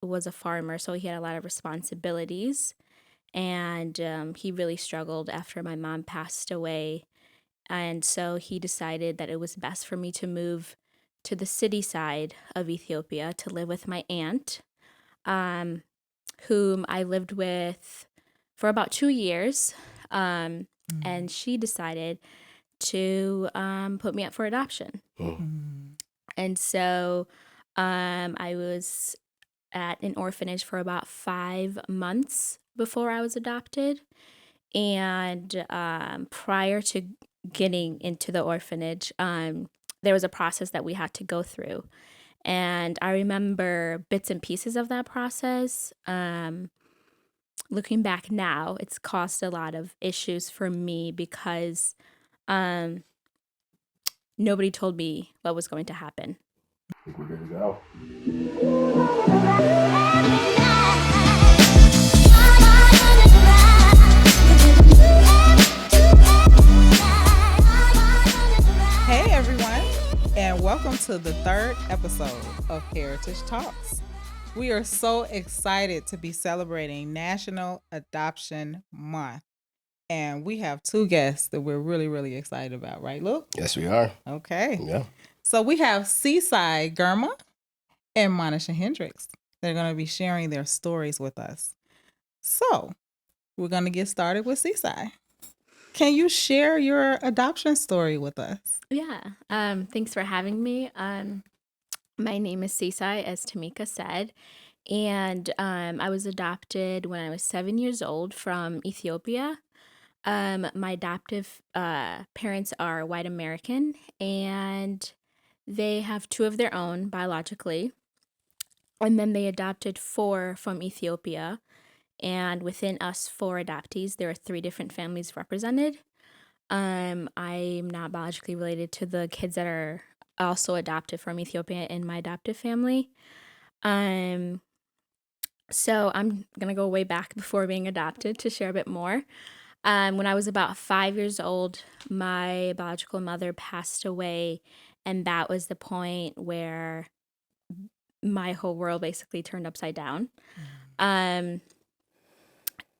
was a farmer, so he had a lot of responsibilities. And he really struggled after my mom passed away. And so he decided that it was best for me to move to the city side of Ethiopia to live with my aunt, um, whom I lived with for about 2 years. Um, Mm, and she decided to put me up for adoption. Mm. mm, And so I was at an orphanage for about 5 months before I was adopted. And prior to getting into the orphanage, there was a process that we had to go through. And I remember bits and pieces of that process. Looking back now, it's caused a lot of issues for me because um, nobody told me what was going to happen. I think we're good to go. Hey everyone, and welcome to the third episode of Hairitage Talks. We are so excited to be celebrating National Adoption Month. And we have two guests that we're really, really excited about, right, Luke? Yes, we are. Okay. Yeah. So we have Seaside Germa and Monisha Hendricks. They're going to be sharing their stories with us. So we're going to get started with Seaside. Can you share your adoption story with us? Yeah. Thanks for having me. My name is Sisai, as Tamika said, and I was adopted when I was 7 years old from Ethiopia. My adoptive parents are white American, and they have two of their own biologically. And then they adopted four from Ethiopia. And within us four adoptees, there are three different families represented. I'm not biologically related to the kids that are also adopted from Ethiopia in my adoptive family. Um, so I'm gonna go way back before being adopted to share a bit more. When I was about 5 years old, my biological mother passed away, and that was the point where my whole world basically turned upside down. Um,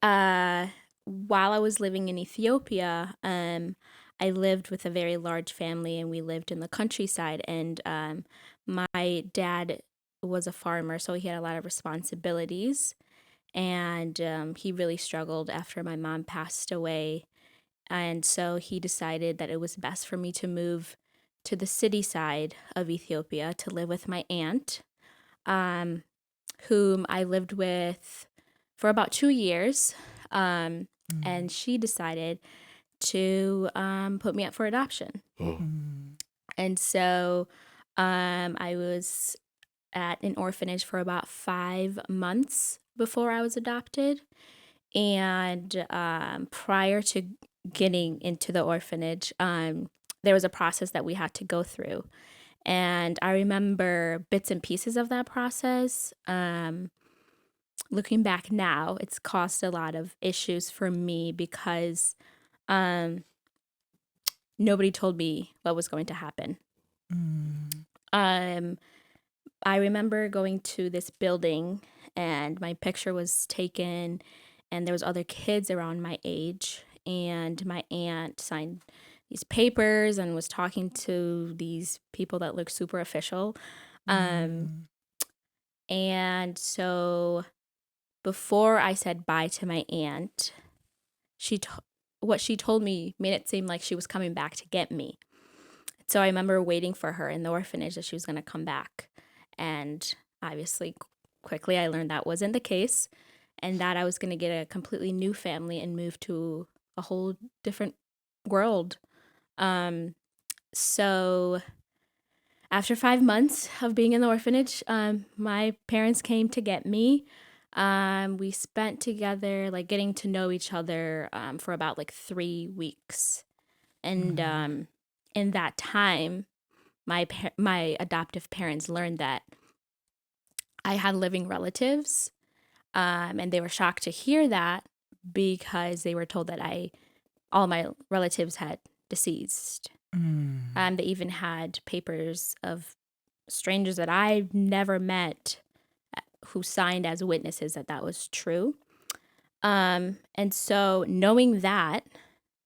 while I was living in Ethiopia, I lived with a very large family, and we lived in the countryside. And my dad was a farmer, so he had a lot of responsibilities. And he really struggled after my mom passed away. And so he decided that it was best for me to move to the city side of Ethiopia to live with my aunt, um, whom I lived with for about 2 years. Um, and she decided to put me up for adoption. Mm. Mm, And so I was at an orphanage for about 5 months before I was adopted. And prior to getting into the orphanage, there was a process that we had to go through. And I remember bits and pieces of that process. Looking back now, it's caused a lot of issues for me because um, nobody told me what was going to happen. mm, Um, I remember going to this building, and my picture was taken, and there was other kids around my age, and my aunt signed these papers and was talking to these people that looked super official. Um, mm, and so before I said bye to my aunt, she t- what she told me made it seem like she was coming back to get me. So I remember waiting for her in the orphanage that she was going to come back. And obviously, quickly, I learned that wasn't the case, and that I was going to get a completely new family and move to a whole different world. Um, so after 5 months of being in the orphanage, my parents came to get me. We spent together, like getting to know each other, for about like 3 weeks. And mm, in that time, my adoptive parents learned that I had living relatives, and they were shocked to hear that because they were told that all my relatives had deceased. mm, They even had papers of strangers that I've never met who signed as witnesses that that was true. And so knowing that,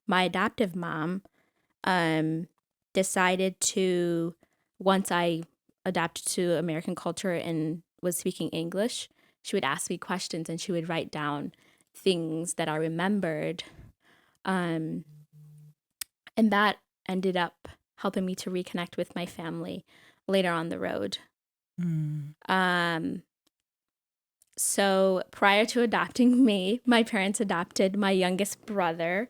my adoptive mom um, decided to, once I adapted to American culture and was speaking English, she would ask me questions and she would write down things that I remembered. Um, and that ended up helping me to reconnect with my family later on the road. Mm. Um, so prior to adopting me, my parents adopted my youngest brother.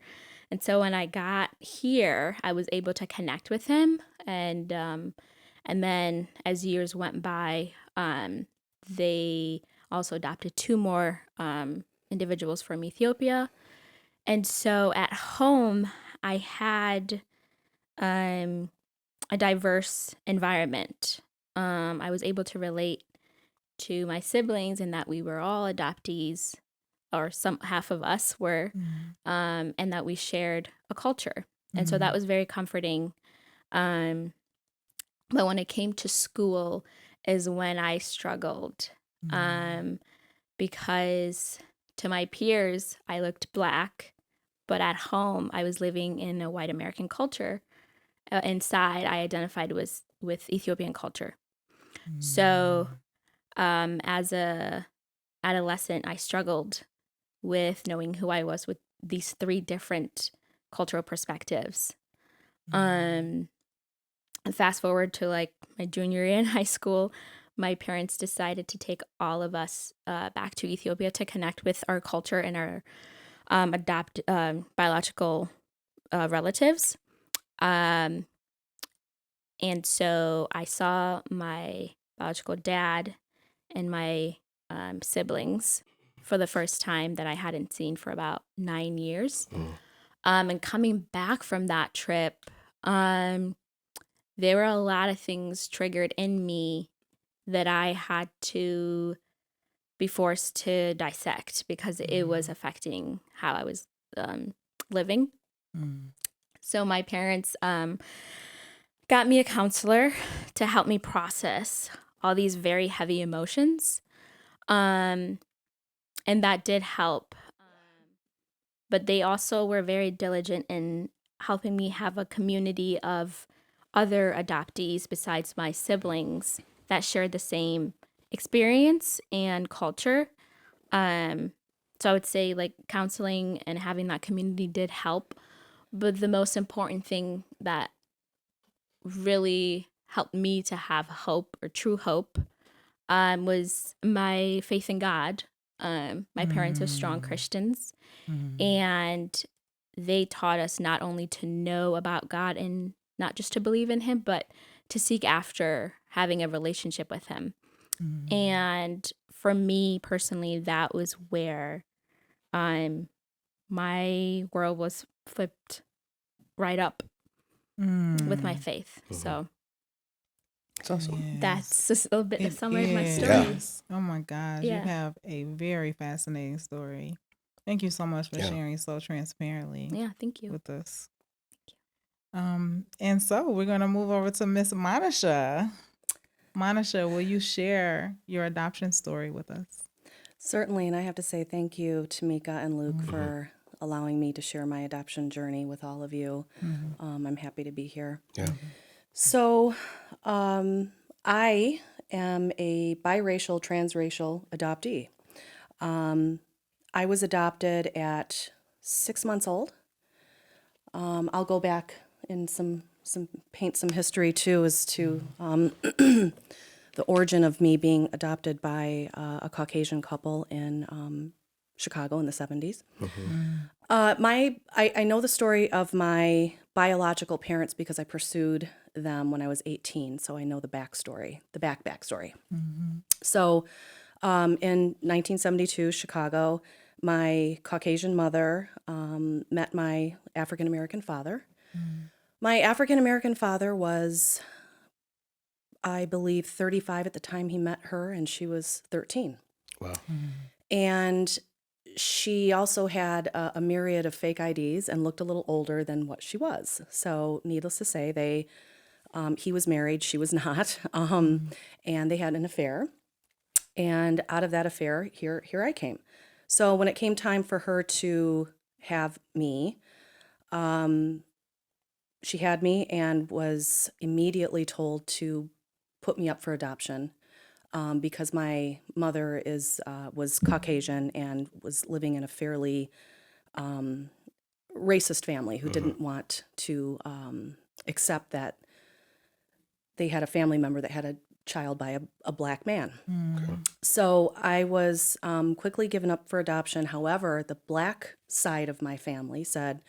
And so when I got here, I was able to connect with him. And then as years went by, they also adopted two more individuals from Ethiopia. And so at home, I had um, a diverse environment. I was able to relate to my siblings in that we were all adoptees, or some half of us were, Mm. and that we shared a culture. And so that Mm. was very comforting. Um, but when it came to school, is when I struggled, Mm. um, because to my peers, I looked Black, but at home, I was living in a white American culture. Inside, I identified with Ethiopian culture. So, Mm. as a adolescent, I struggled with knowing who I was with these three different cultural perspectives. Mm. Um, and fast forward to like my junior year in high school, my parents decided to take all of us back to Ethiopia to connect with our culture and our biological relatives. Um, and so I saw my biological dad and my siblings for the first time that I hadn't seen for about 9 years. And coming back from that trip, there were a lot of things triggered in me that I had to be forced to dissect because it was Mm. affecting how I was living. Mm. So my parents got me a counselor to help me process all these very heavy emotions. Um, and that did help. But they also were very diligent in helping me have a community of other adoptees besides my siblings that shared the same experience and culture. Um, so I would say like counseling and having that community did help. But the most important thing that really helped me to have hope or true hope was my faith in God. My parents are strong Mm. Christians, Mm. and they taught us not only to know about God and not just to believe in Him, but to seek after having a relationship with Him. Mm. And for me personally, that was where um, my world was flipped right up with my Mm. faith. So It's awesome. Yes, that's just a little bit of it summary of my Yeah. story. is. Oh my gosh, you Yeah. have a very fascinating story. Thank you so much for Yeah. sharing so transparently Yeah. Thank you. with us. And so we're gonna move over to Miss Monisha. Monisha, will you share your adoption story with us? Certainly, and I have to say thank you, Tamika and Luke, Mm-hmm. for allowing me to share my adoption journey with all of you. Mm-hmm. I'm happy to be here. Yeah. So, I am a biracial, transracial adoptee. I was adopted at 6 months old. I'll go back in some paint some history too as to the origin of me being adopted by a Caucasian couple in Chicago in the 70s. I know the story of my biological parents because I pursued them when I was 18, so I know the backstory, the backstory. Mm-hmm. So in 1972, Chicago, my Caucasian mother met my African American father. My African American father was, I believe, 35 at the time he met her, and she was 13. Wow. And she also had a myriad of fake IDs and looked a little older than what she was. So, needless to say, he was married, she was not, and they had an affair. And out of that affair, here I came. So when it came time for her to have me, um, she had me and was immediately told to put me up for adoption, because my mother was Caucasian and was living in a fairly racist family who didn't want to accept that they had a family member that had a child by a black man. So I was quickly given up for adoption. However, the black side of my family said,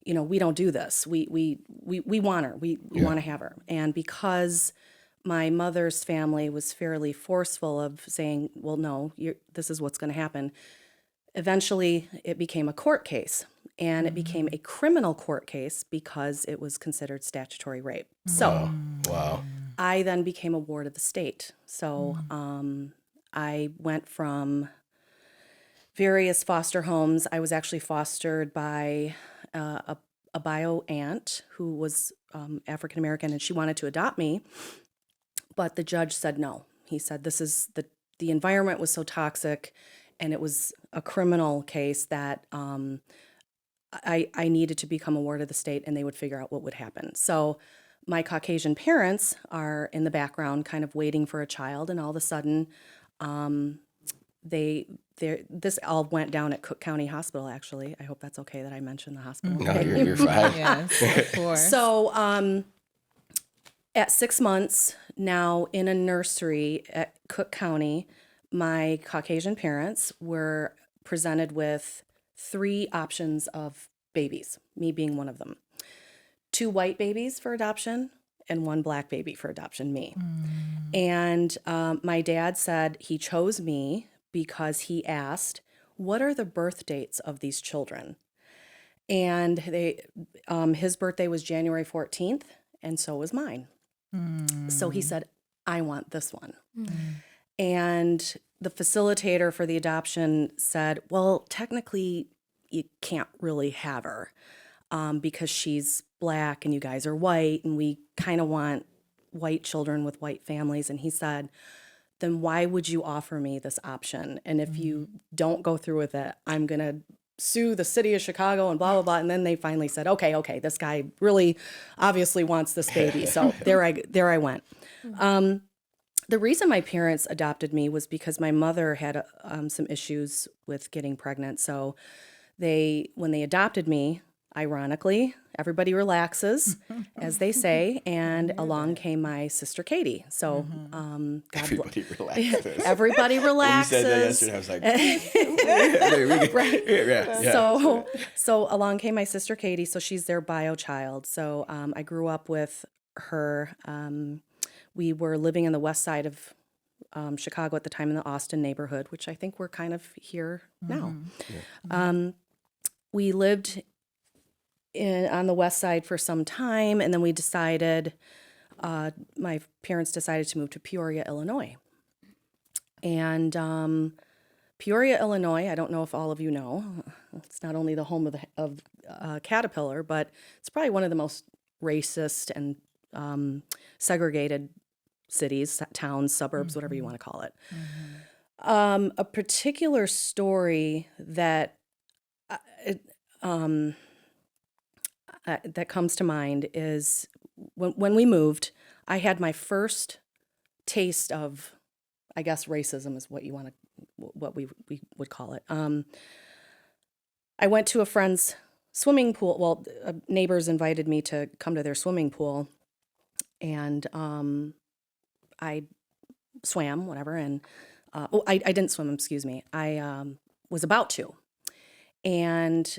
we don't do this. We want her. We want to have her. And because my mother's family was fairly forceful of saying, well, no, this is what's going to happen. Eventually, it became a court case, and it became a criminal court case because it was considered statutory rape. So Wow. I then became a ward of the state. So I went from various foster homes. I was actually fostered by a bio aunt who was African American, and she wanted to adopt me, but the judge said no. He said the environment was so toxic, and it was a criminal case that I needed to become a ward of the state, and they would figure out what would happen. So my Caucasian parents are in the background, kind of waiting for a child, and all of a sudden, this all went down at Cook County Hospital. Actually, I hope that's okay that I mentioned the hospital. No, you're fine. Yes, of course. So at 6 months now in a nursery at Cook County, my Caucasian parents were presented with 3 options of babies, me being one of them. 2 white babies for adoption and 1 black baby for adoption, me. And my dad said he chose me because he asked, what are the birth dates of these children? And his birthday was January 14th, and so was mine. So he said, I want this one. And the facilitator for the adoption said, well, technically, you can't really have her because she's black and you guys are white, and we kind of want white children with white families. And he said, then why would you offer me this option? And if you don't go through with it, I'm going to sue the city of Chicago and blah, blah, blah. And then they finally said, okay, this guy really obviously wants this baby. So there I went. The reason my parents adopted me was because my mother had some issues with getting pregnant. So when they adopted me, ironically, everybody relaxes, as they say, and along came my sister Katie. So Everybody relaxes. everybody When you relaxes. said that yesterday, I was like, Right. yeah. So along came my sister Katie. So she's their bio child. So I grew up with her. We were living in the west side of Chicago at the time, in the Austin neighborhood, which I think we're kind of here now. We lived on the west side for some time, and then we decided, my parents decided to move to Peoria, Illinois. And Peoria, Illinois, I don't know if all of you know, it's not only the home of Caterpillar, but it's probably one of the most racist and segregated cities, towns, suburbs, whatever you want to call it. A particular story that that comes to mind is when we moved, I had my first taste of, I guess, racism is what we would call it. I went to a friend's swimming pool. Well, neighbors invited me to come to their swimming pool, and I swam, whatever, and I didn't swim, excuse me. I was about to. And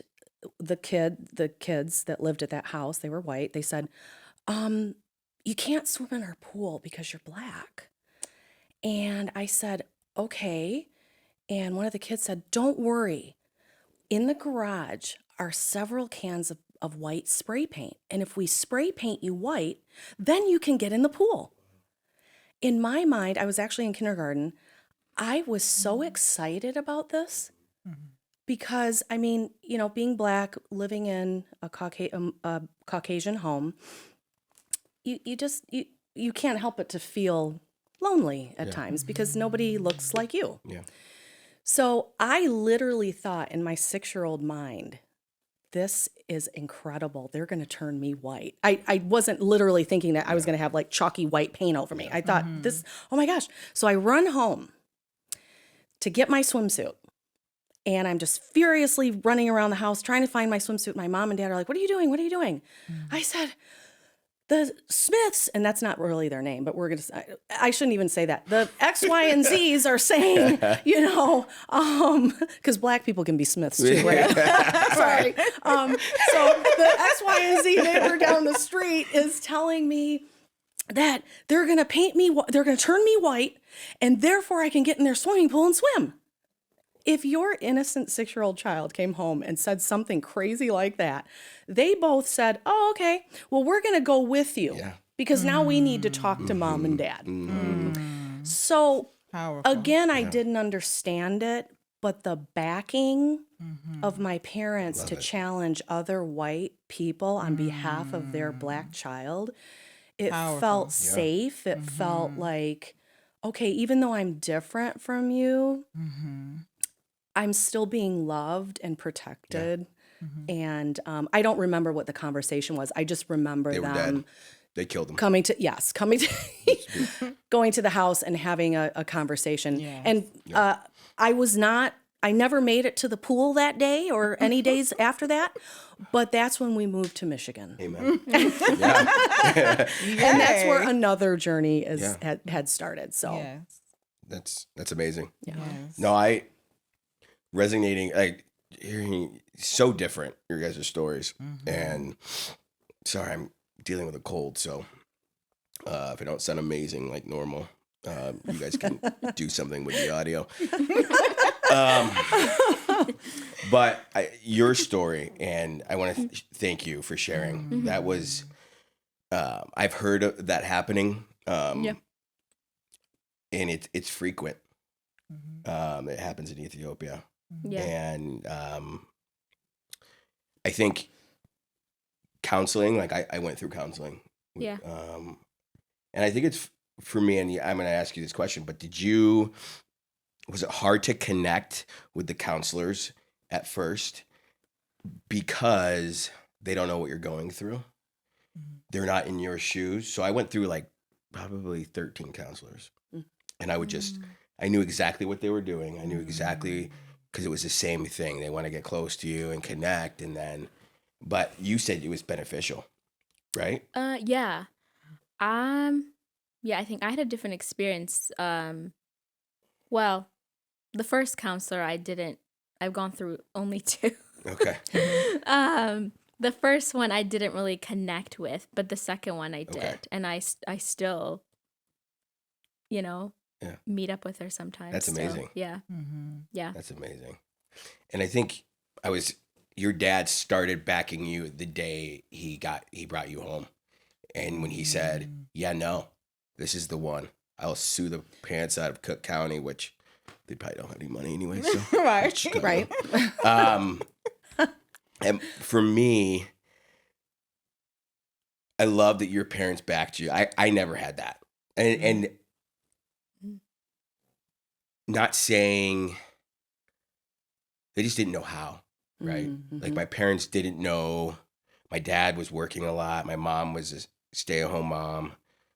the kids that lived at that house, they were white, they said, you can't swim in our pool because you're black. And I said, okay. And one of the kids said, don't worry. In the garage are several cans of white spray paint. And if we spray paint you white, then you can get in the pool. In my mind, I was actually in kindergarten. I was so excited about this because, I mean, being black, living in a Caucasian home, you can't help but to feel lonely at Yeah. times because nobody looks like you. Yeah. So I literally thought in my 6-year-old mind, this is incredible. They're going to turn me white. I wasn't literally thinking that I was going to have like chalky white paint over me. I thought this, oh my gosh. So I run home to get my swimsuit. And I'm just furiously running around the house trying to find my swimsuit. My mom and dad are like, what are you doing? What are you doing? I said, the Smiths, and that's not really their name, but we're going to, I shouldn't even say that. The X, Y, and Z's are saying, because Black people can be Smiths too, right? Sorry. So the X, Y, and Z neighbor down the street is telling me that they're going to paint me, they're going to turn me white, and therefore I can get in their swimming pool and swim. If your innocent 6-year-old child came home and said something crazy like that, they both said, oh, okay, well, we're going to go with you because now we need to talk to mom and dad. So Powerful. again, I didn't understand it, but the backing of my parents to challenge other white people on behalf of their Black child, it felt safe. It felt like, okay, even though I'm different from you, I'm still being loved and protected. And I don't remember what the conversation was. I just remember They were them dead. They killed him. coming to going to the house and having a conversation. Yes. And I never made it to the pool that day or any days after that, but that's when we moved to Michigan. Amen. And that's where another journey had started. So Yes. That's amazing. Yes. No, I resonating, like hearing so different your guys' stories. And sorry, I'm dealing with a cold, so if I don't sound amazing like normal, you guys can do something with the audio. But your story, and I want to thank you for sharing. That was I've heard of that happening, and it's frequent. It happens in Ethiopia. And I think counseling, like I went through counseling. And I think it's for me, and I'm going to ask you this question, but was it hard to connect with the counselors at first because they don't know what you're going through? They're not in your shoes. So I went through like probably 13 counselors, and I would I knew exactly what they were doing. I knew exactly, because it was the same thing. They want to get close to you and connect, but you said it was beneficial, right? Yeah. Yeah, I think I had a different experience. Well, the first counselor I've gone through only 2. Okay. The first one I didn't really connect with, but the second one I did. Okay. And I still, meet up with her sometimes. That's still. amazing. Yeah. Yeah. That's amazing. And I think your dad started backing you the day he brought you home. And when he said, yeah, no, this is the one. I'll sue the pants out of Cook County, which they probably don't have any money anyway. So Right. And for me, I love that your parents backed you. I never had that. And not saying they just didn't know how, right? Like my parents didn't know. My dad was working a lot. My mom was a stay-at-home mom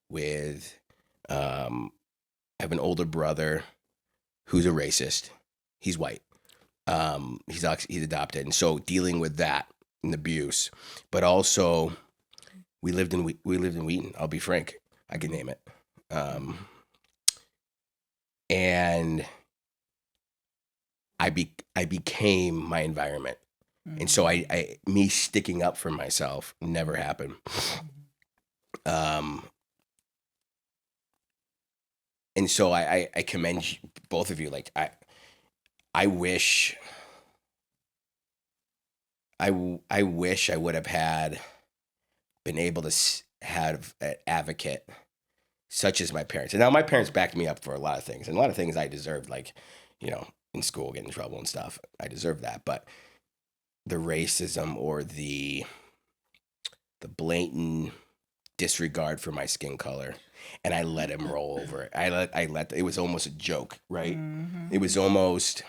with I have an older brother who's a racist. He's white. He's adopted, and so dealing with that and abuse, but also we lived in Wheaton. I'll be frank, I can name it, and I became my environment, and so me sticking up for myself never happened. And so I commend both of you. Like I wish I would have been able to have an advocate such as my parents. And now my parents backed me up for a lot of things, and a lot of things I deserved, like, in school, getting in trouble and stuff. I deserved that. But the racism or the blatant disregard for my skin color, and I let him roll over it. It was almost a joke, right? It was almost,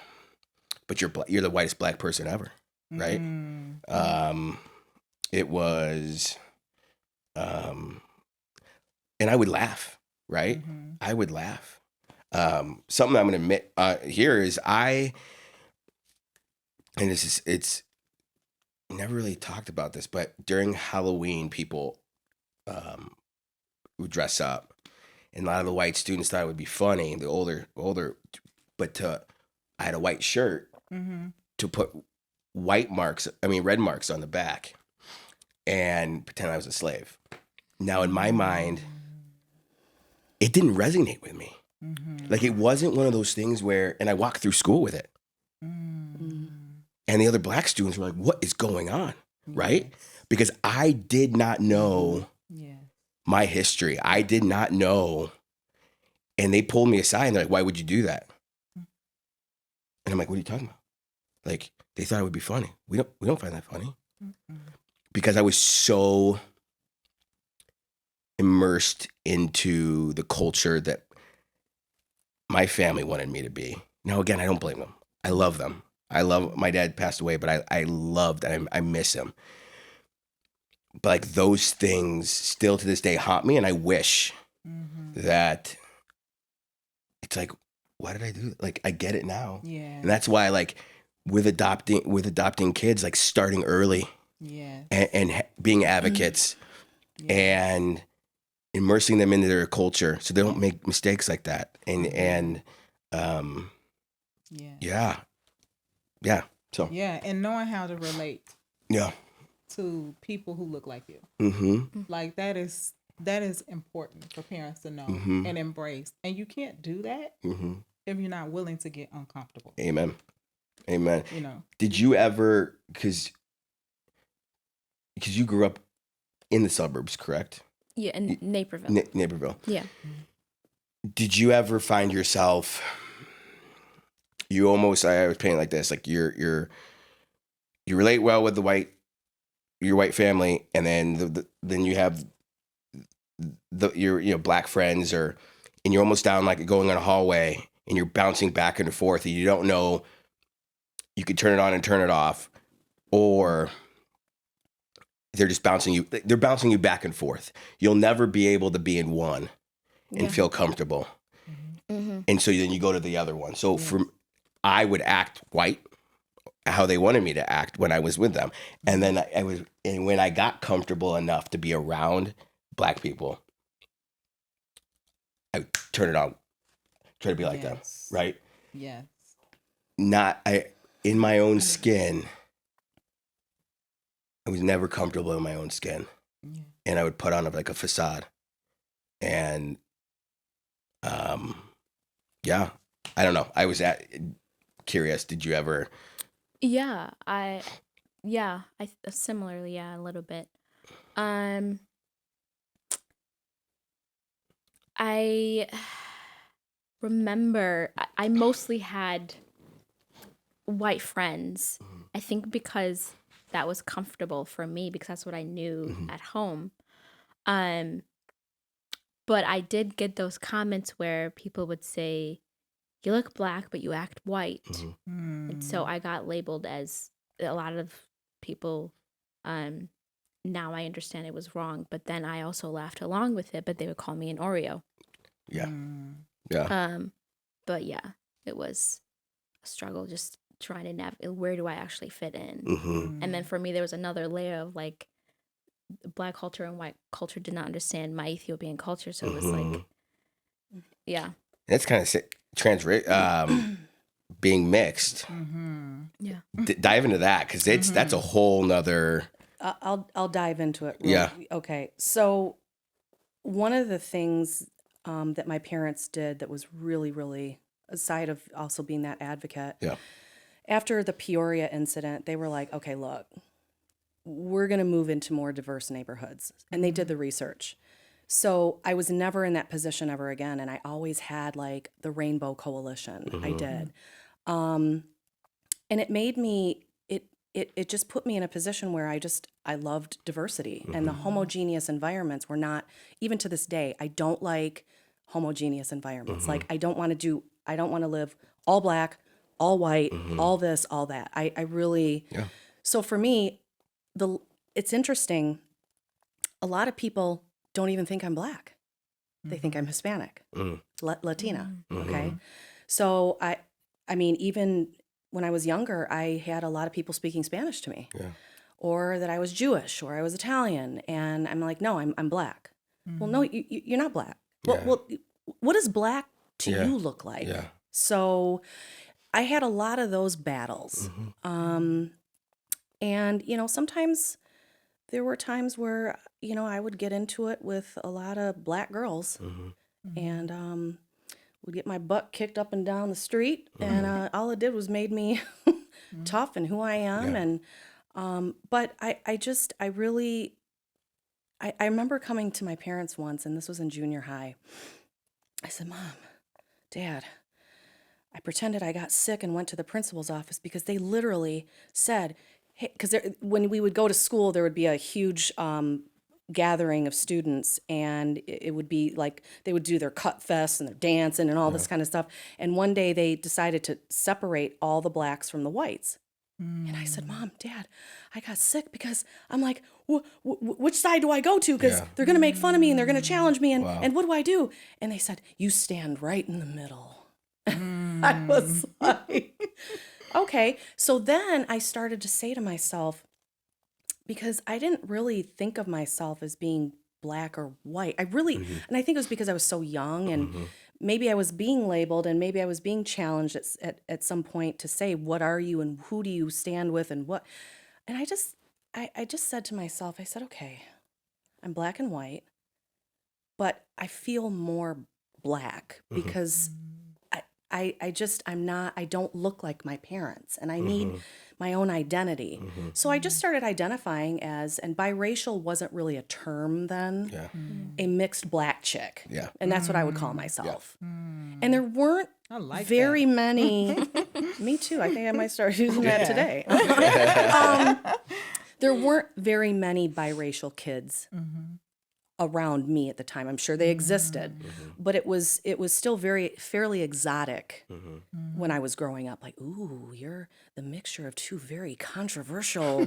but you're the whitest black person ever, right? It was, and I would laugh, right? I would laugh. Something I'm going to admit here is and it's never really talked about this, but during Halloween, people would dress up, and a lot of the white students thought it would be funny. The older, but I had a white shirt to put red marks on the back, and pretend I was a slave. Now, in my mind, it didn't resonate with me. Like, it wasn't one of those things where, and I walked through school with it. And the other black students were like, what is going on? Right? Because I did not know my history. I did not know. And they pulled me aside and they're like, why would you do that? And I'm like, what are you talking about? Like, they thought it would be funny. We don't find that funny. Because I was so immersed into the culture that my family wanted me to be. Now, again, I don't blame them. I love them. My dad passed away, but I loved and I miss him. But like, those things still to this day haunt me, and I wish that it's like, why did I do that? Like, I get it now. Yeah. And that's why, like, with adopting kids, like, starting early. Yeah. And being advocates and immersing them into their culture so they don't make mistakes like that. And So and knowing how to relate to people who look like you. Like, that is important for parents to know and embrace. And you can't do that if you're not willing to get uncomfortable. Amen. You know. Did you ever, because you grew up in the suburbs, correct? Yeah, in Naperville. Naperville. Yeah. Did you ever find yourself, I was painting like this, like you relate well with your white family, and then then you have your black friends, and you're almost down, like, going in a hallway and you're bouncing back and forth and you don't know, you could turn it on and turn it off, or they're just bouncing you back and forth. You'll never be able to be in one and feel comfortable. And so then you go to the other one. So I would act white how they wanted me to act when I was with them. And then and when I got comfortable enough to be around black people, I would turn it on, try to be like them, right? Yes. In my own skin, I was never comfortable in my own skin. And I would put on like a facade. And I don't know. I was curious. Did you ever? Yeah, I similarly, a little bit. I remember I mostly had white friends. I think because that was comfortable for me, because that's what I knew at home. But I did get those comments where people would say, you look black, but you act white. And so I got labeled as a lot of people. Now I understand it was wrong, but then I also laughed along with it, but they would call me an Oreo. Yeah. But yeah, it was a struggle just trying to navigate, where do I actually fit in? And then for me, there was another layer of, like, black culture and white culture did not understand my Ethiopian culture. So it was like, That's kind of being mixed. Yeah. Dive into that, because that's a whole nother. I'll dive into it. Okay. So one of the things that my parents did that was really, really, aside of also being that advocate, after the Peoria incident, they were like, okay, look, we're going to move into more diverse neighborhoods. And they did the research. So I was never in that position ever again. And I always had, like, the Rainbow Coalition. I did. And it made me, it just put me in a position where I loved diversity, and the homogeneous environments were not, even to this day, I don't like homogeneous environments. Like I don't want to live all black, all white, all this, all that. I really, Yeah. so for me, it's interesting. A lot of people don't even think I'm black. They think I'm Hispanic, Latina. Okay. So I mean, even when I was younger, I had a lot of people speaking Spanish to me, Yeah. or that I was Jewish or I was Italian. And I'm like, no, I'm black. Well, no, you're not black. Yeah. Well, what does black to Yeah. you look like? Yeah. So I had a lot of those battles. And, sometimes there were times where, I would get into it with a lot of black girls and would get my butt kicked up and down the street. And all it did was made me tough and who I am. Yeah. And, but I really, I remember coming to my parents once, and this was in junior high. I said, Mom, Dad, I pretended I got sick and went to the principal's office because they literally said, hey, because when we would go to school, there would be a huge gathering of students, and it would be like they would do their cut fest and their dancing and all this kind of stuff. And one day they decided to separate all the blacks from the whites. And I said, Mom, Dad, I got sick because I'm like, which side do I go to? Because they're going to make fun of me and they're going to challenge me. And what do I do? And they said, you stand right in the middle. I was like, okay. So then I started to say to myself, because I didn't really think of myself as being black or white. I really, and I think it was because I was so young, and maybe I was being labeled, and maybe I was being challenged at some point to say, what are you and who do you stand with and what? And I just said to myself, I said, okay, I'm black and white, but I feel more black because I don't look like my parents, and I need my own identity. So I just started identifying as, and biracial wasn't really a term then, Yeah. a mixed black chick. Yeah. And that's what I would call myself. And there weren't I like very that. many, me too, I think I might start using that today. There weren't very many biracial kids around me at the time. I'm sure they existed, but it was still fairly exotic when I was growing up. Like, ooh, you're the mixture of two very controversial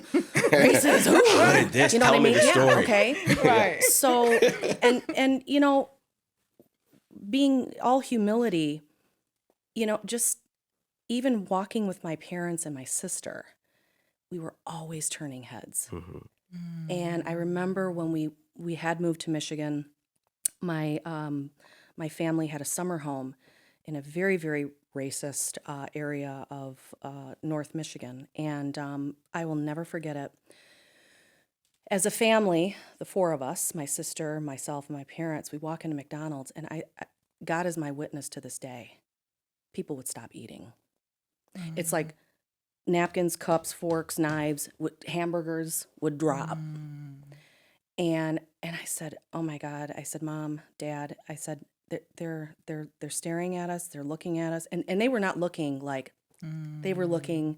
races. Ooh. What did this? You know Tell what I me mean? the story. Yeah, okay. Right. So, and being all humility, just even walking with my parents and my sister, we were always turning heads. And I remember when we had moved to Michigan, my family had a summer home in a very, very racist area of North Michigan. And I will never forget it. As a family, the four of us, my sister, myself, and my parents, we walk into McDonald's, and God is my witness to this day. People would stop eating. It's like napkins, cups, forks, knives, hamburgers would drop. And I said, oh my God, I said, Mom, Dad, I said, they're staring at us, they're looking at us. And they were not looking like, they were looking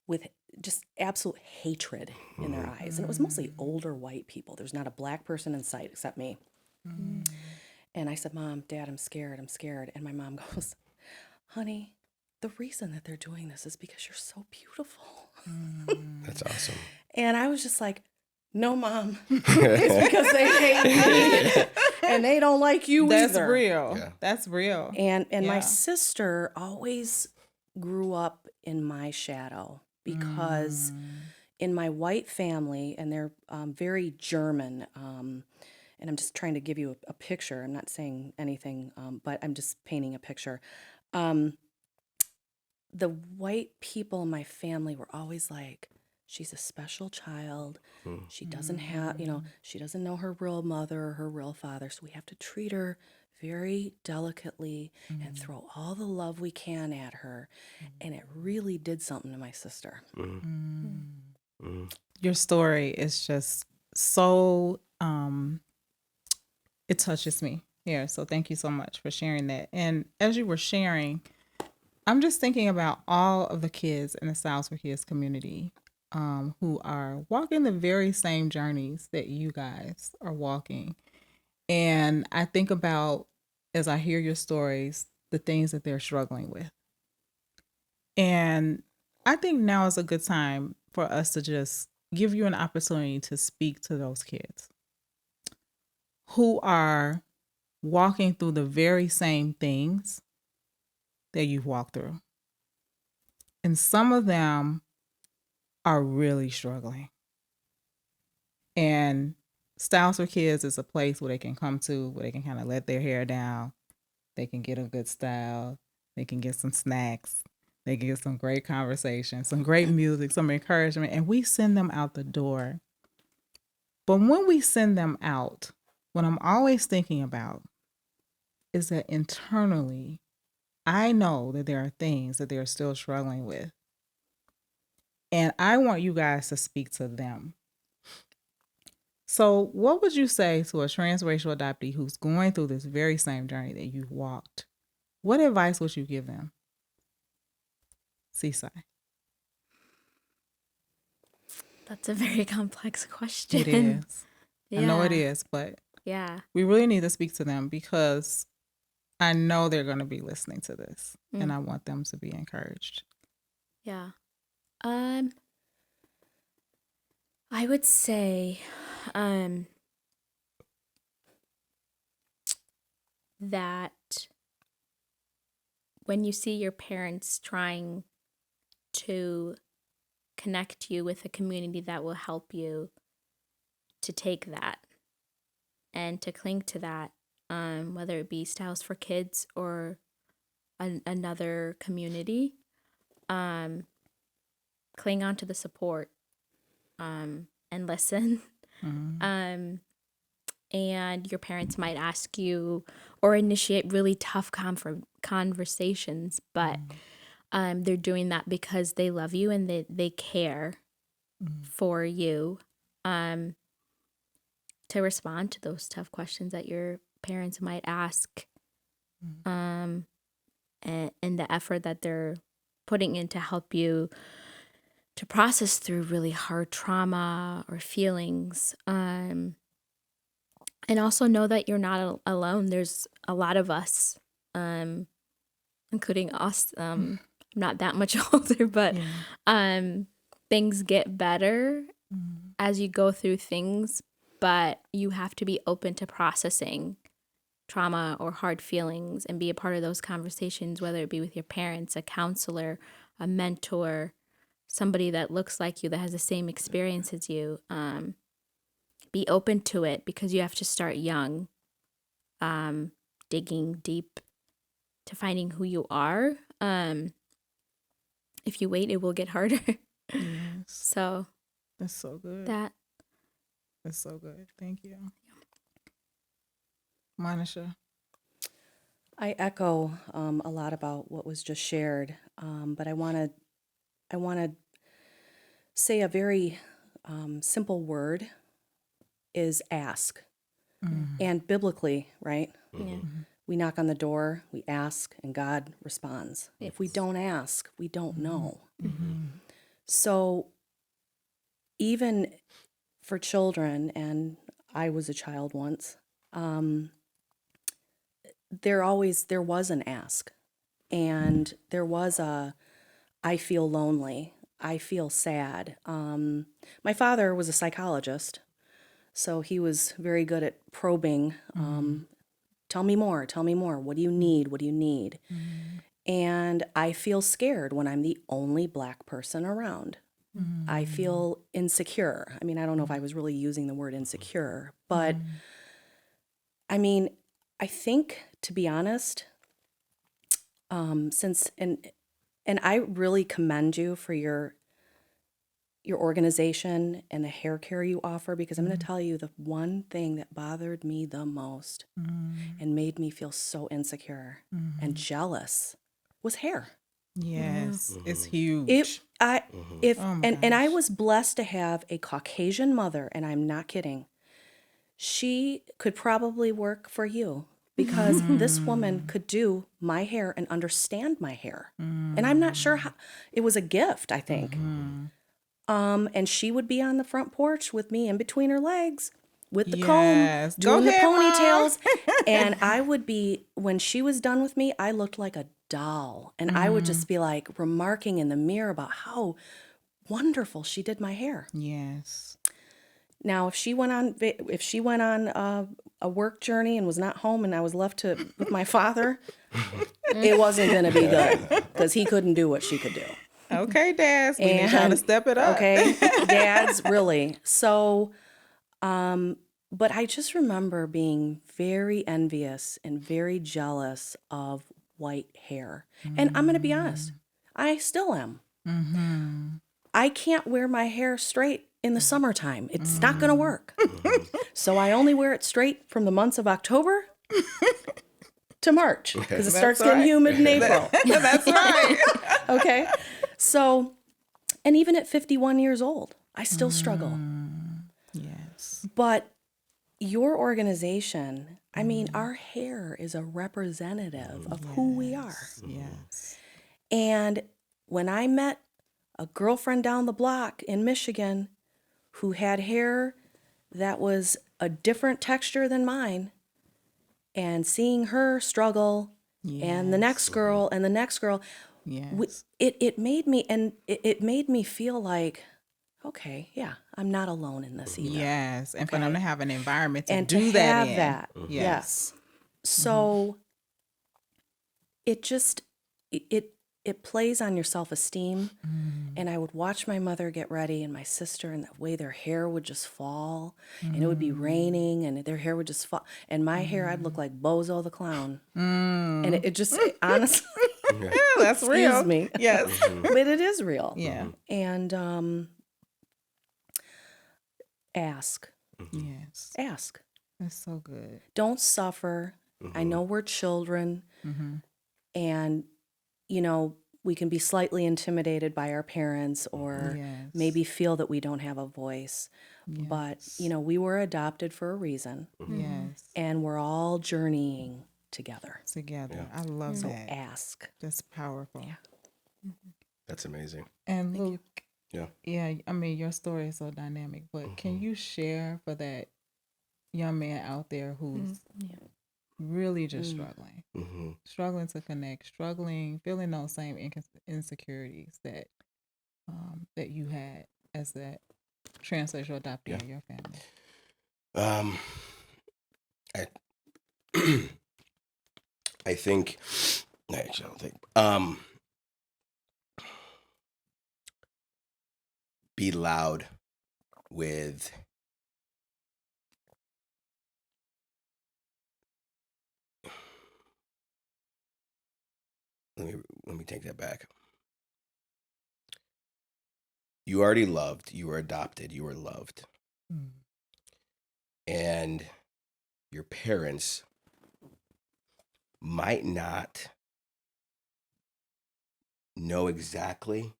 with just absolute hatred in their eyes. And it was mostly older white people. There's not a black person in sight except me. And I said, Mom, Dad, I'm scared. And my mom goes, honey, the reason that they're doing this is because you're so beautiful. That's awesome. And I was just like, no, Mom, it's because they hate me and they don't like you That's either. real. Yeah. That's real. And Yeah. my sister always grew up in my shadow because in my white family, and they're very German, and I'm just trying to give you a picture. I'm not saying anything, but I'm just painting a picture. The white people in my family were always like, she's a special child. She doesn't have, she doesn't know her real mother or her real father. So we have to treat her very delicately and throw all the love we can at her. And it really did something to my sister. Your story is just so, it touches me here. So thank you so much for sharing that. And as you were sharing, I'm just thinking about all of the kids in the Styles for Kids community who are walking the very same journeys that you guys are walking. And I think about, as I hear your stories, the things that they're struggling with. And I think now is a good time for us to just give you an opportunity to speak to those kids who are walking through the very same things that you've walked through. And some of them are really struggling. And Styles for Kids is a place where they can come to, where they can kind of let their hair down. They can get a good style. They can get some snacks. They can get some great conversation, some great music, some encouragement. And we send them out the door. But when we send them out, what I'm always thinking about is that internally, I know that there are things that they're still struggling with. And I want you guys to speak to them. So, what would you say to a transracial adoptee who's going through this very same journey that you've walked? What advice would you give them? Seaside. That's a very complex question. It is. Yeah. I know it is, but Yeah. we really need to speak to them because I know they're going to be listening to this and I want them to be encouraged. Yeah. I would say that when you see your parents trying to connect you with a community that will help you to take that and to cling to that, whether it be Styles for Kids or another community, cling on to the support and listen. And your parents might ask you or initiate really tough conversations, but they're doing that because they love you and they care for you, to respond to those tough questions that your parents might ask, and the effort that they're putting in to help you to process through really hard trauma or feelings. And also know that you're not alone. There's a lot of us, including us. I'm not that much older, but things get better as you go through things, but you have to be open to processing trauma or hard feelings and be a part of those conversations, whether it be with your parents, a counselor, a mentor, somebody that looks like you, that has the same experience as you. Be open to it because you have to start young, digging deep to finding who you are. If you wait, it will get harder. Yes. So That's so good. That's so good. Thank you. Monisha. I echo a lot about what was just shared, but I want to say a very simple word is ask. And biblically, right? yeah. We knock on the door, we ask, and God responds. If we don't ask, we don't know. So even for children, and I was a child once, there was an ask, and there was a, I feel lonely, I feel sad. My father was a psychologist, so he was very good at probing. Tell me more, what do you need, what do you need? And I feel scared when I'm the only Black person around. I feel insecure. I mean, I don't know if I was really using the word insecure, but I mean, I think, to be honest, since and I really commend you for your organization and the hair care you offer, because I'm going to tell you the one thing that bothered me the most and made me feel so insecure and jealous was hair. Yes. It's huge. And I was blessed to have a Caucasian mother, and I'm not kidding. She could probably work for you, because this woman could do my hair and understand my hair. And I'm not sure how, it was a gift, I think. And she would be on the front porch with me in between her legs with the Yes. comb, Go doing the ahead, Mom. ponytails. And I would be, when she was done with me, I looked like a doll. And I would just be like remarking in the mirror about how wonderful she did my hair. Yes. Now, if she went on a work journey and was not home, and I was left with my father, it wasn't going to be good because he couldn't do what she could do. Okay, dads, we need y'all to step it up. Okay, dads, really. So, but I just remember being very envious and very jealous of white hair. And I'm going to be honest, I still am. I can't wear my hair straight in the summertime. It's not going to work. So I only wear it straight from the months of October to March because it starts getting humid in April. That's right. Okay. So, and even at 51 years old, I still struggle. Yes. But your organization, I mean, our hair is a representative of who we are. Yes. And when I met a girlfriend down the block in Michigan who had hair that was a different texture than mine, and seeing her struggle and the next girl and the next girl, Yes. it made me, and it made me feel like, okay, yeah, I'm not alone in this either. Yes. And for them to have an environment to And do to that have in. that, Yes. yes. So it just it plays on your self-esteem. And I would watch my mother get ready and my sister, and the way their hair would just fall, and it would be raining and their hair would just fall, and my hair, I'd look like Bozo the Clown. And it just honestly, That's real. excuse me, Yes. but it is real. Yeah. And ask, Yes. That's so good. don't suffer. I know we're children, and you know, we can be slightly intimidated by our parents, or Yes. maybe feel that we don't have a voice. But, you know, we were adopted for a reason, Yes. and we're all journeying together. Together. I love So that. ask. That's powerful. That's amazing. And Luke, Yeah. I mean, your story is so dynamic, but can you share for that young man out there who's really just struggling to connect, feeling those same insecurities that that you had as that transracial adoptee in your family? I I think actually I don't think be loud with let me take that back. You already loved, you were adopted, you were loved. And your parents might not know exactly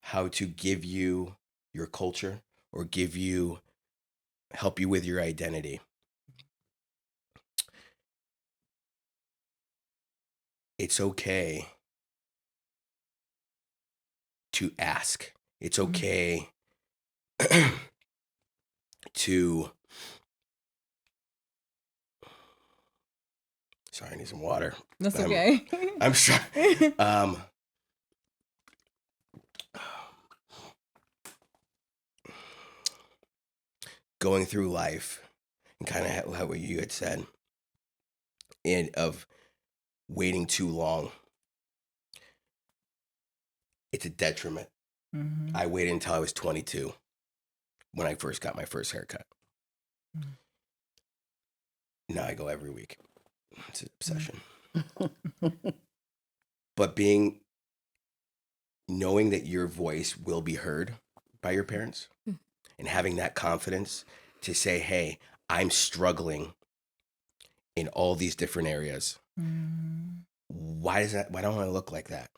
how to give you your culture or help you with your identity. It's okay to ask. It's okay to sorry, I need some water. That's okay. I'm sorry. Going through life and kind of how what you had said, and of waiting too long, it's a detriment. I waited until I was 22 when I first got my first haircut. Now I go every week. It's an obsession. But knowing that your voice will be heard by your parents and having that confidence to say, hey, I'm struggling in all these different areas. Why don't I look like that?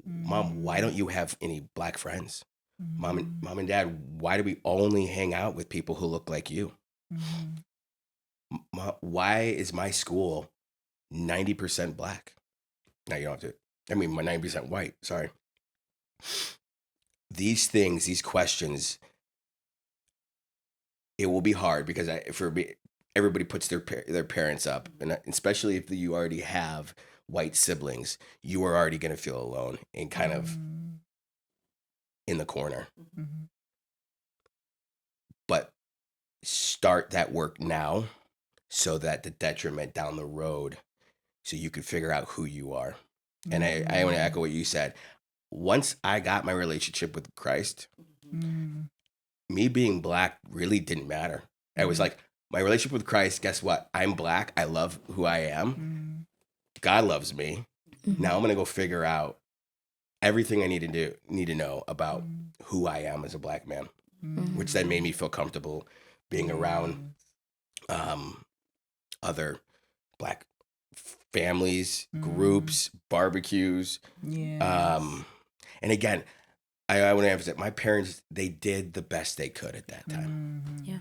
Mom, why don't you have any black friends? Mom and dad, why do we only hang out with people who look like you? why is my school 90% black? Now you don't have to. I mean, my 90% white. Sorry. These things, these questions, it will be hard because everybody puts their parents up, and especially if you already have white siblings, you are already going to feel alone and kind of in the corner. Mm-hmm. But start that work now, so that the detriment down the road, so you could figure out who you are. And I want to echo what you said. Once I got my relationship with Christ, me being black really didn't matter. I was like, my relationship with Christ, guess what? I'm black. I love who I am. God loves me. Now I'm going to go figure out everything I need to know about who I am as a black man, which then made me feel comfortable being around other black families, groups, barbecues. And again, I want to emphasize, my parents, they did the best they could at that time. Yeah.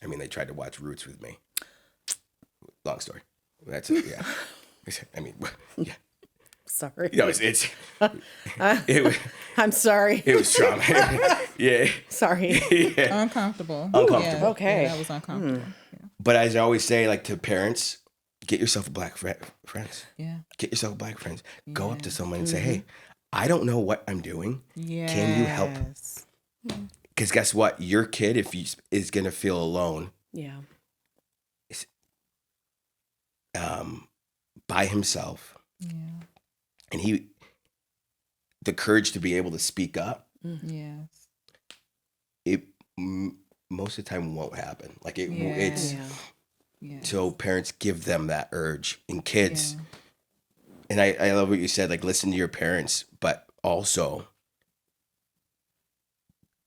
I mean, they tried to watch Roots with me. Long story. That's it. Yeah. I mean, yeah. Sorry. You know, it was, I'm sorry. it was trauma. Yeah. Sorry. Yeah. Uncomfortable. Uncomfortable. Okay. Yeah, that was uncomfortable. Yeah. But as I always say, like, to parents, get yourself a black friends. Yeah. Get yourself a black friends. Go up to someone and say, hey, I don't know what I'm doing. Can you help? Because guess what? Your kid, if he is going to feel alone, Yeah. by himself, and the courage to be able to speak up, Yes. it most of the time won't happen. Like it's Yeah. so parents give them that urge, and kids. And I love what you said. Like, listen to your parents, but also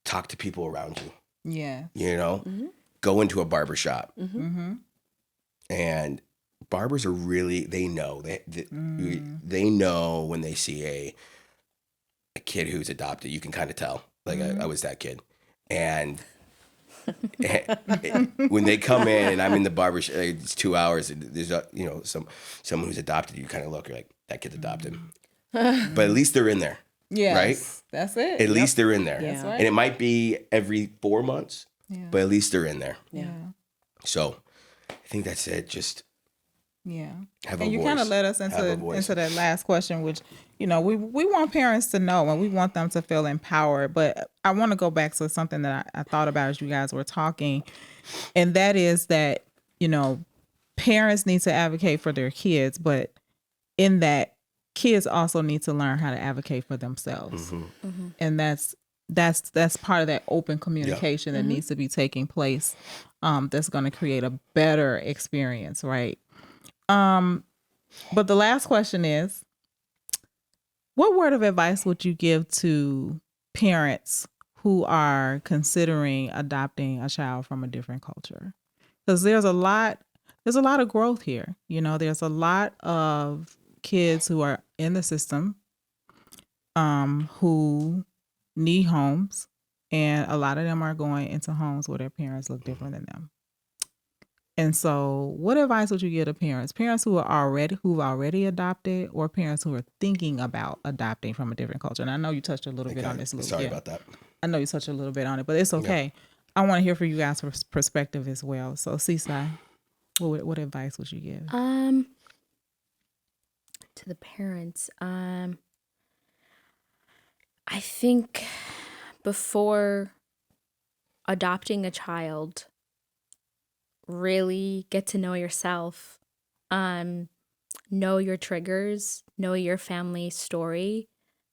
talk to people around you. Yeah. You know, go into a barbershop, and barbers are really, they know they know when they see a kid who's adopted. You can kind of tell. Like, I was that kid, and when they come in and I'm in the barbershop, it's 2 hours. And there's someone who's adopted. You kind of look, you're like, that kid's adopted, but at least they're in there. Yes. Right? That's it. At least they're in there. That's right. And it might be every 4 months, but at least they're in there. Yeah. So I think that's it. Just have a And you voice. kind of led us Have a voice. into that last question, which, we want parents to know and we want them to feel empowered. But I want to go back to something that I thought about as you guys were talking. And that is that, parents need to advocate for their kids, but in that, kids also need to learn how to advocate for themselves. And that's part of that open communication that needs to be taking place. That's going to create a better experience, right? But the last question is, what word of advice would you give to parents who are considering adopting a child from a different culture? Because there's a lot of growth here. There's a lot of kids who are in the system, who need homes, and a lot of them are going into homes where their parents look different than them. And so, what advice would you give to parents who've already adopted, or parents who are thinking about adopting from a different culture? And I know you touched a little bit on this. Sorry about that. I know you touched a little bit on it, but it's okay. I want to hear from you guys' perspective as well. So, Seaside, what advice would you give? To the parents, I think before adopting a child, really get to know yourself, know your triggers, know your family story,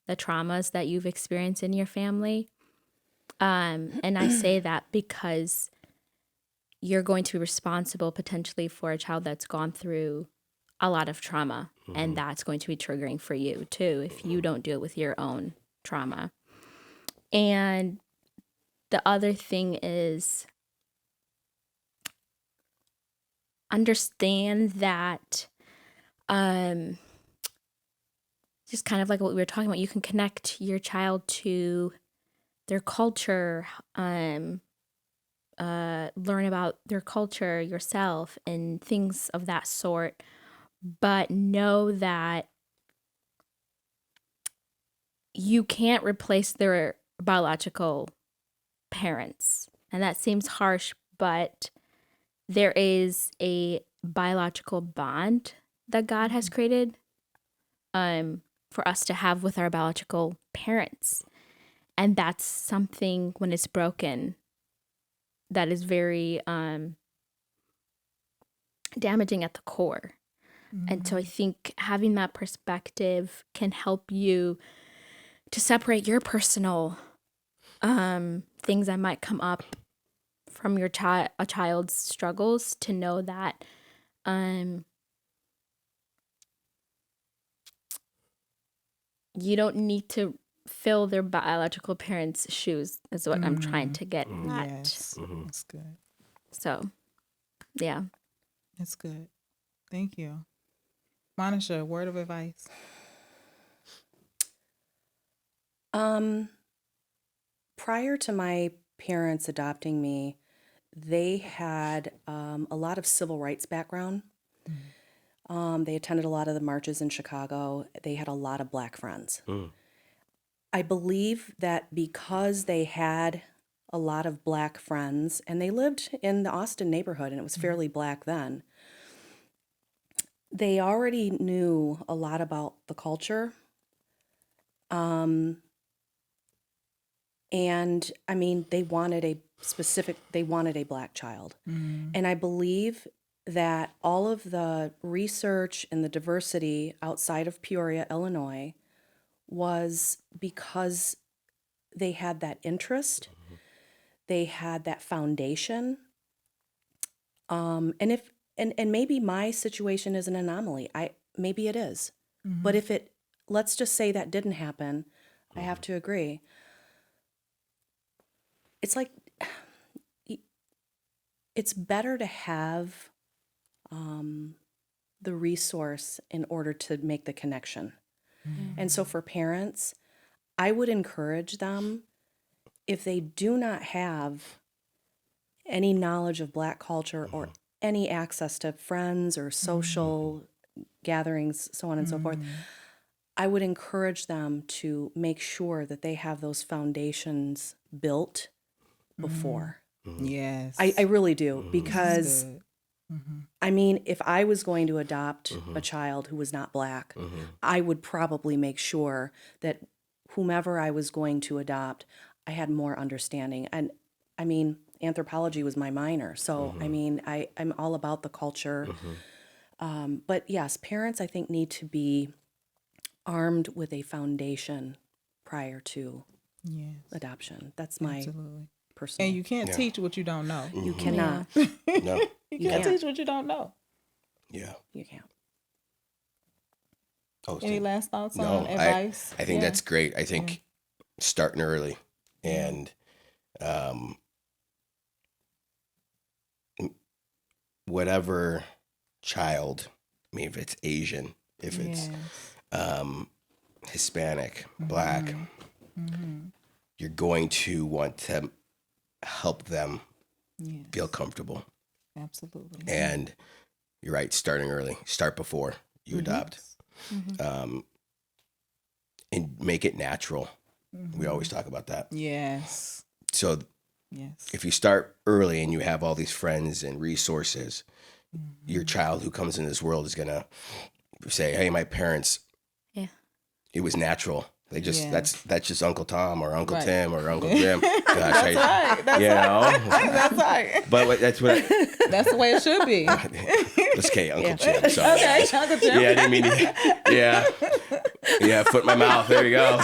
the traumas that you've experienced in your family. And I say that because you're going to be responsible potentially for a child that's gone through a lot of trauma, and that's going to be triggering for you too if you don't deal with your own trauma. And the other thing is, understand that just kind of like what we were talking about, you can connect your child to their culture, learn about their culture, yourself, and things of that sort. But know that you can't replace their biological parents. And that seems harsh, but there is a biological bond that God has created for us to have with our biological parents. And that's something, when it's broken, that is very damaging at the core. And so I think having that perspective can help you to separate your personal things that might come up from your a child's struggles, to know that you don't need to fill their biological parents' shoes, is what I'm trying to get at. Yes, that's good. So, yeah. That's good. Thank you. Monisha, word of advice. Prior to my parents adopting me, they had a lot of civil rights background. They attended a lot of the marches in Chicago. They had a lot of Black friends. I believe that because they had a lot of Black friends, and they lived in the Austin neighborhood, and it was fairly Black then, they already knew a lot about the culture. And I mean, they wanted a Black child. And I believe that all of the research and the diversity outside of Peoria, Illinois, was because they had that interest, they had that foundation. And maybe my situation is an anomaly. Maybe it is. But if let's just say that didn't happen, I have to agree. It's like, it's better to have the resource in order to make the connection. And so for parents, I would encourage them, if they do not have any knowledge of Black culture or any access to friends or social gatherings, so on and so forth, I would encourage them to make sure that they have those foundations built before. Yes. I really do, because I mean, if I was going to adopt a child who was not Black, I would probably make sure that whomever I was going to adopt, I had more understanding. And I mean, anthropology was my minor, so I mean, I'm all about the culture. But yes, parents, I think, need to be armed with a foundation prior to adoption. That's my Absolutely. personal. And you can't teach what you don't know. You cannot. No. You can't teach what you don't know. Yeah. You can't. Oh, Any last thoughts no, on advice? I think that's great. I think starting early and whatever child, I mean, if it's Asian, if it's Hispanic, Black, you're going to want to help them feel comfortable. Absolutely. And you're right, starting early. Start before you adopt. And make it natural. We always talk about that. Yes. So if you start early and you have all these friends and resources, your child who comes into this world is going to say, hey, my parents, it was natural. They just that's just Uncle Tom or Uncle Tim or Uncle Jim. Gosh, That's right. That's right. But that's what. That's the way it should be. Let's okay, Uncle Jim. Sorry, Okay, guys. Uncle Jim. Yeah, I didn't mean to. Yeah, foot in my mouth. There you go.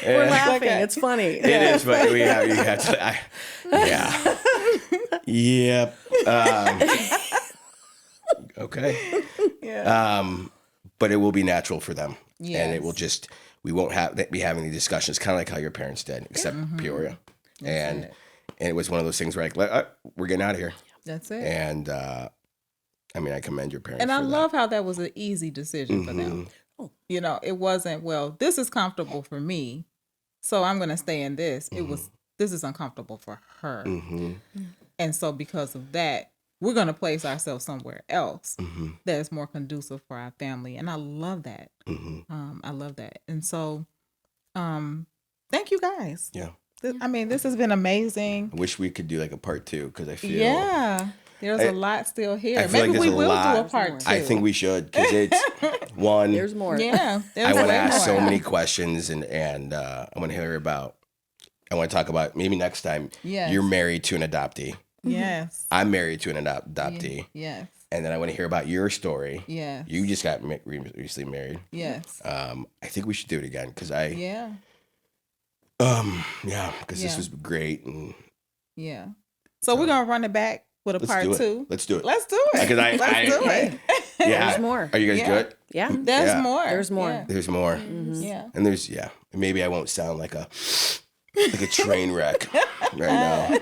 We're laughing. It's funny. It is, but you have to. Yep. Okay. But it will be natural for them, and it will just. We won't be having the discussions, kind of like how your parents did, except Peoria, and it was one of those things where like we're getting out of here. That's it. And I mean, I commend your parents. And I for love that. how that was an easy decision for them. You know, it wasn't, well, this is comfortable for me, so I'm going to stay in this. It was, this is uncomfortable for her. Mm-hmm. And so because of that, we're going to place ourselves somewhere else Mm-hmm. that is more conducive for our family. And I love that. Mm-hmm. I love that. And so thank you guys. Yeah. I mean, this has been amazing. I wish we could do like a part 2 because I feel. Yeah. There's a lot still here. I feel Maybe like we there's a will lot. do a part 2. I think we should because it's one. There's more. Yeah. I There's want to way ask more. so many questions and I want to hear about. I want to talk about maybe next time. Yes. You're married to an adoptee. Yes. I'm married to an adoptee. Yes. And then I want to hear about your story. Yes. You just got recently married. Yes. I think we should do it again because Yeah. because this was great and Yeah. So we're gonna run it back with a let's part do it. 2. Let's do it. Let's do it. Because Let's do it. Yeah. There's more. Are you guys Yeah. good? Yeah. There's Yeah. more. There's more. Yeah. There's more. Yeah. And there's maybe I won't sound like a train wreck right now.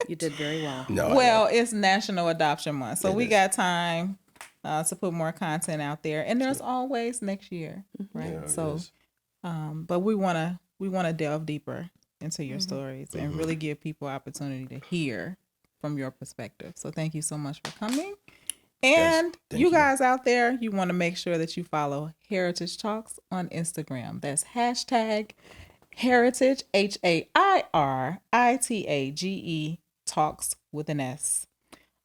You did very well. No. Well, it's National Adoption Month, so It we is. got time to put more content out there, and there's always next year, right? Yeah, So, it is. but we wanna delve deeper into your stories and really give people opportunity to hear from your perspective. So, thank you so much for coming. And thank you you. guys out there, you want to make sure that you follow Hairitage Talks on Instagram. That's hashtag Hairitage, HAIRITAGE Talks with an S.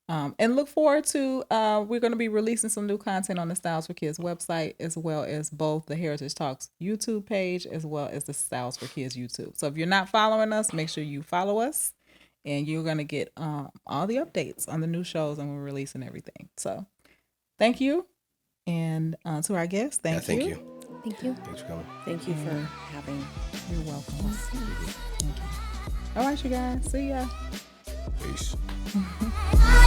And look forward to, we're going to be releasing some new content on the Styles for Kids website, as well as both the Hairitage Talks YouTube page, as well as the Styles for Kids YouTube. So if you're not following us, make sure you follow us, and you're going to get all the updates on the new shows and we're releasing everything. So thank you. And to our guests, thank Thank you. you. Thank you. Thanks for coming. Thank you for having. You're welcome. Thank you. All right, you guys. See ya. Peace. I